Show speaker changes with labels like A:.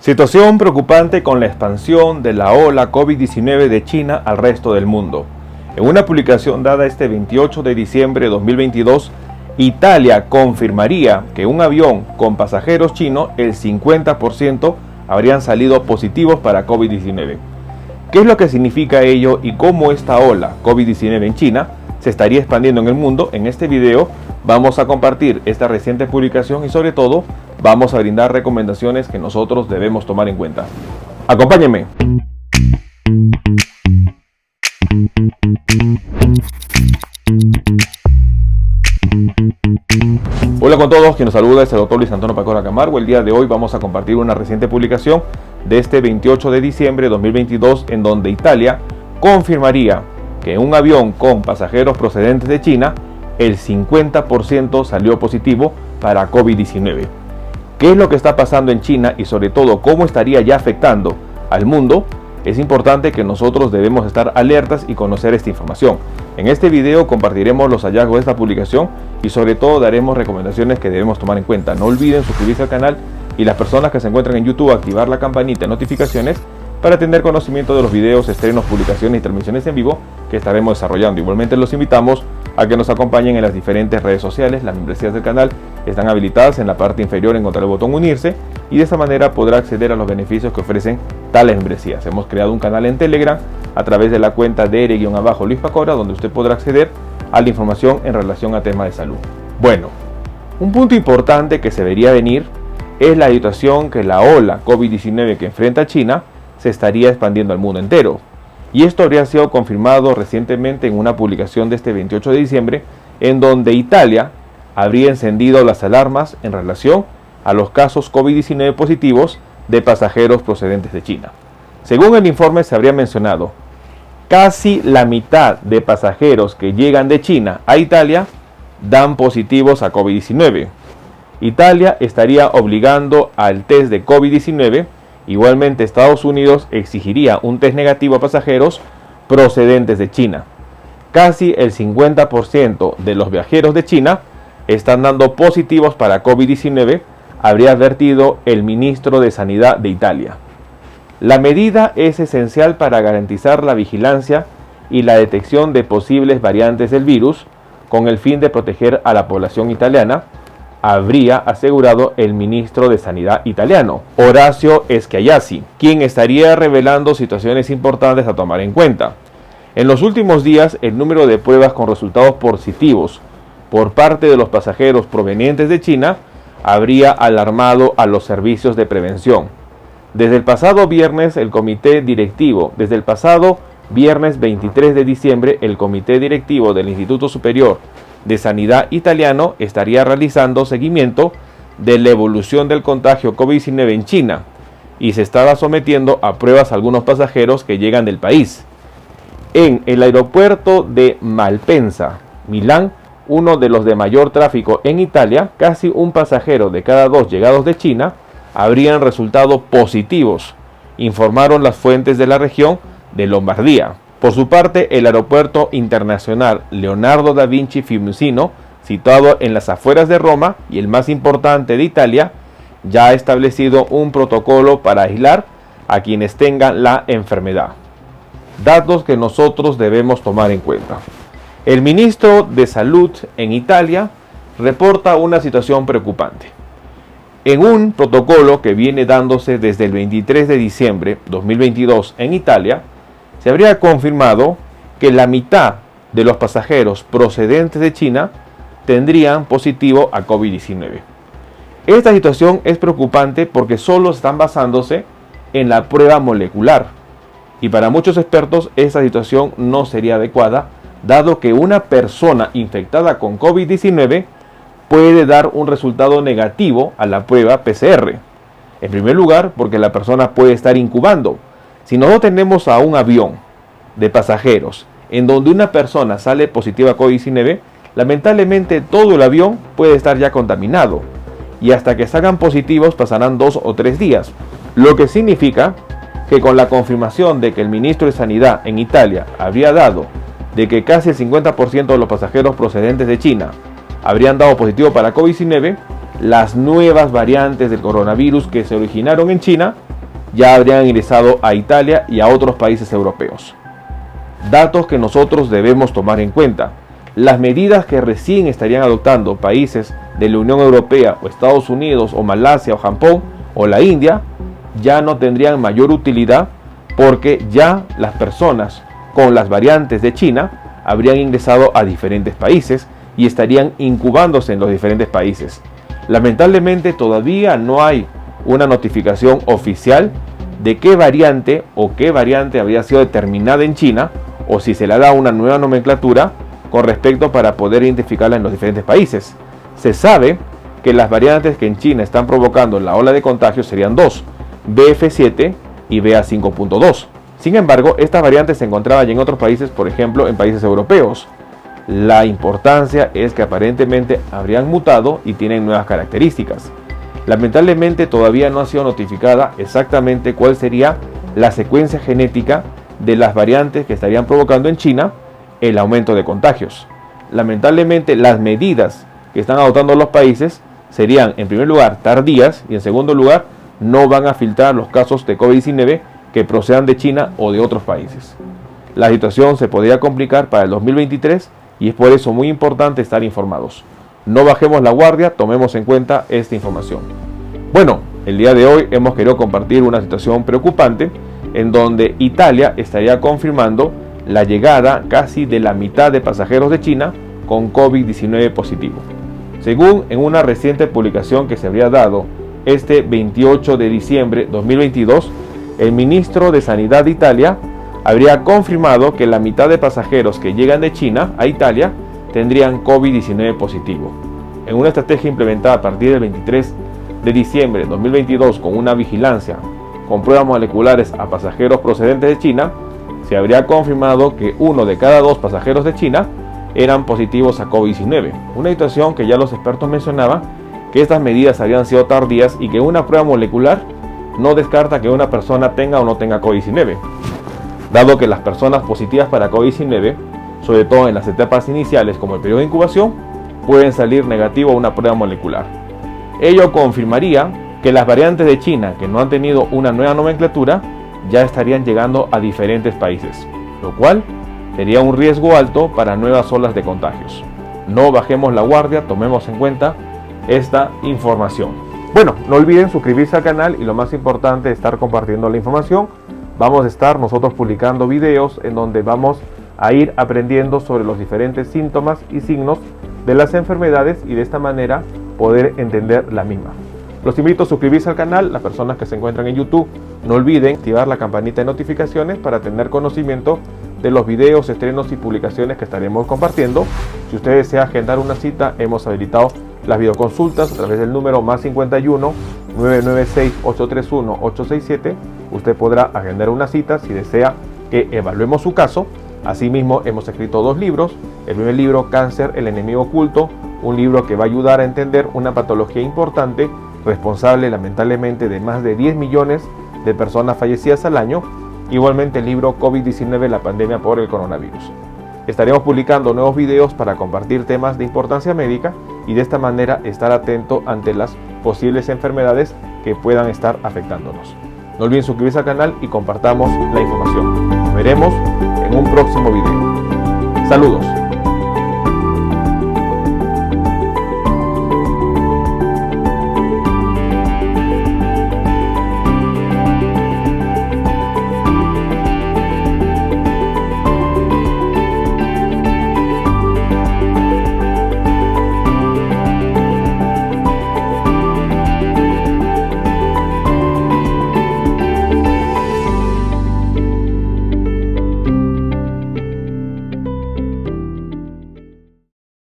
A: Situación preocupante con la expansión de la ola COVID-19 de China al resto del mundo. En una publicación dada este 28 de diciembre de 2022, Italia confirmaría que un avión con pasajeros chinos, el 50% habrían salido positivos para COVID-19. ¿Qué es lo que significa ello y cómo esta ola COVID-19 en China se estaría expandiendo en el mundo? En este video vamos a compartir esta reciente publicación y sobre todo vamos a brindar recomendaciones que nosotros debemos tomar en cuenta. Acompáñenme. Hola con todos, quien nos saluda es el doctor Luis Antonio Pacora Camargo. El día de hoy vamos a compartir una reciente publicación de este 28 de diciembre de 2022 en donde Italia confirmaría que un avión con pasajeros procedentes de China, el 50% salió positivo para COVID-19. ¿Qué es lo que está pasando en China y sobre todo cómo estaría ya afectando al mundo? Es importante que nosotros debemos estar alertas y conocer esta información. En este video compartiremos los hallazgos de esta publicación y sobre todo daremos recomendaciones que debemos tomar en cuenta. No olviden suscribirse al canal y las personas que se encuentran en YouTube activar la campanita de notificaciones para tener conocimiento de los videos, estrenos, publicaciones y transmisiones en vivo que estaremos desarrollando. Igualmente los invitamos a que nos acompañen en las diferentes redes sociales. Las membresías del canal están habilitadas. En la parte inferior encontrará el botón unirse y de esta manera podrá acceder a los beneficios que ofrecen tales membresías. Hemos creado un canal en Telegram a través de la cuenta de Luis Pacora, donde usted podrá acceder a la información en relación a temas de salud. Bueno, un punto importante que se vería venir es la situación que la ola COVID-19 que enfrenta China se estaría expandiendo al mundo entero. Y esto habría sido confirmado recientemente en una publicación de este 28 de diciembre, en donde Italia habría encendido las alarmas en relación a los casos COVID-19 positivos de pasajeros procedentes de China. Según el informe se habría mencionado, casi la mitad de pasajeros que llegan de China a Italia dan positivos a COVID-19. Italia estaría obligando al test de COVID-19. Igualmente, Estados Unidos exigiría un test negativo a pasajeros procedentes de China. Casi el 50% de los viajeros de China están dando positivos para COVID-19, habría advertido el ministro de Sanidad de Italia. La medida es esencial para garantizar la vigilancia y la detección de posibles variantes del virus, con el fin de proteger a la población italiana, habría asegurado el ministro de Sanidad italiano, Orazio Schiarazzi, quien estaría revelando situaciones importantes a tomar en cuenta. En los últimos días, el número de pruebas con resultados positivos por parte de los pasajeros provenientes de China habría alarmado a los servicios de prevención. Desde el pasado viernes 23 de diciembre, el Comité Directivo del Instituto Superior de Sanidad italiano estaría realizando seguimiento de la evolución del contagio COVID-19 en China y se estaba sometiendo a pruebas a algunos pasajeros que llegan del país. En el aeropuerto de Malpensa, Milán, uno de los de mayor tráfico en Italia, casi un pasajero de cada 2 llegados de China habrían resultado positivos, informaron las fuentes de la región de Lombardía. Por su parte, el aeropuerto internacional Leonardo da Vinci Fiumicino, situado en las afueras de Roma y el más importante de Italia, ya ha establecido un protocolo para aislar a quienes tengan la enfermedad. Datos que nosotros debemos tomar en cuenta. El ministro de Salud en Italia reporta una situación preocupante. En un protocolo que viene dándose desde el 23 de diciembre de 2022 en Italia, se habría confirmado que la mitad de los pasajeros procedentes de China tendrían positivo a COVID-19. Esta situación es preocupante porque solo están basándose en la prueba molecular y para muchos expertos esta situación no sería adecuada, dado que una persona infectada con COVID-19 puede dar un resultado negativo a la prueba PCR. En primer lugar, porque la persona puede estar incubando. Si nosotros tenemos a un avión de pasajeros en donde una persona sale positiva a COVID-19, lamentablemente todo el avión puede estar ya contaminado y hasta que salgan positivos pasarán 2 o 3 días, lo que significa que con la confirmación de que el ministro de Sanidad en Italia habría dado de que casi el 50% de los pasajeros procedentes de China habrían dado positivo para COVID-19, las nuevas variantes del coronavirus que se originaron en China ya habrían ingresado a Italia y a otros países europeos. Datos que nosotros debemos tomar en cuenta. Las medidas que recién estarían adoptando países de la Unión Europea o Estados Unidos o Malasia o Japón o la India ya no tendrían mayor utilidad, porque ya las personas con las variantes de China habrían ingresado a diferentes países y estarían incubándose en los diferentes países. Lamentablemente todavía no hay una notificación oficial de qué variante habría sido determinada en China, o si se le da una nueva nomenclatura con respecto para poder identificarla en los diferentes países. Se sabe que las variantes que en China están provocando la ola de contagios serían dos: BF7 y BA5.2. Sin embargo, estas variantes se encontraban ya en otros países, por ejemplo en países europeos. La importancia es que aparentemente habrían mutado y tienen nuevas características. Lamentablemente todavía no ha sido notificada exactamente cuál sería la secuencia genética de las variantes que estarían provocando en China el aumento de contagios. Lamentablemente las medidas que están adoptando los países serían, en primer lugar, tardías, y en segundo lugar, no van a filtrar los casos de COVID-19 que procedan de China o de otros países. La situación se podría complicar para el 2023 y es por eso muy importante estar informados. No bajemos la guardia, tomemos en cuenta esta información. Bueno, el día de hoy hemos querido compartir una situación preocupante en donde Italia estaría confirmando la llegada casi de la mitad de pasajeros de China con COVID-19 positivo. Según en una reciente publicación que se habría dado este 28 de diciembre de 2022, el ministro de Sanidad de Italia habría confirmado que la mitad de pasajeros que llegan de China a Italia tendrían COVID-19 positivo. En una estrategia implementada a partir del 23 de diciembre de 2022 con una vigilancia con pruebas moleculares a pasajeros procedentes de China, se habría confirmado que 1 de cada 2 pasajeros de China eran positivos a COVID-19. Una situación que ya los expertos mencionaban que estas medidas habían sido tardías y que una prueba molecular no descarta que una persona tenga o no tenga COVID-19, dado que las personas positivas para COVID-19, sobre todo en las etapas iniciales como el periodo de incubación, pueden salir negativo a una prueba molecular. Ello confirmaría que las variantes de China que no han tenido una nueva nomenclatura ya estarían llegando a diferentes países, lo cual sería un riesgo alto para nuevas olas de contagios. No bajemos la guardia, tomemos en cuenta esta información. Bueno, no olviden suscribirse al canal y lo más importante, estar compartiendo la información. Vamos a estar nosotros publicando videos en donde vamos a ir aprendiendo sobre los diferentes síntomas y signos de las enfermedades y de esta manera poder entender la misma. Los invito a suscribirse al canal. Las personas que se encuentran en YouTube, no olviden activar la campanita de notificaciones para tener conocimiento de los videos, estrenos y publicaciones que estaremos compartiendo. Si usted desea agendar una cita, hemos habilitado las videoconsultas a través del número +51 996 831 867. Usted podrá agendar una cita si desea que evaluemos su caso. Asimismo, hemos escrito 2 libros. El primer libro, Cáncer, el enemigo oculto, un libro que va a ayudar a entender una patología importante, responsable lamentablemente de más de 10 millones de personas fallecidas al año. Igualmente el libro COVID-19, la pandemia por el coronavirus. Estaremos publicando nuevos videos para compartir temas de importancia médica y de esta manera estar atento ante las posibles enfermedades que puedan estar afectándonos. No olviden suscribirse al canal y compartamos la información. Nos veremos en un próximo video. Saludos.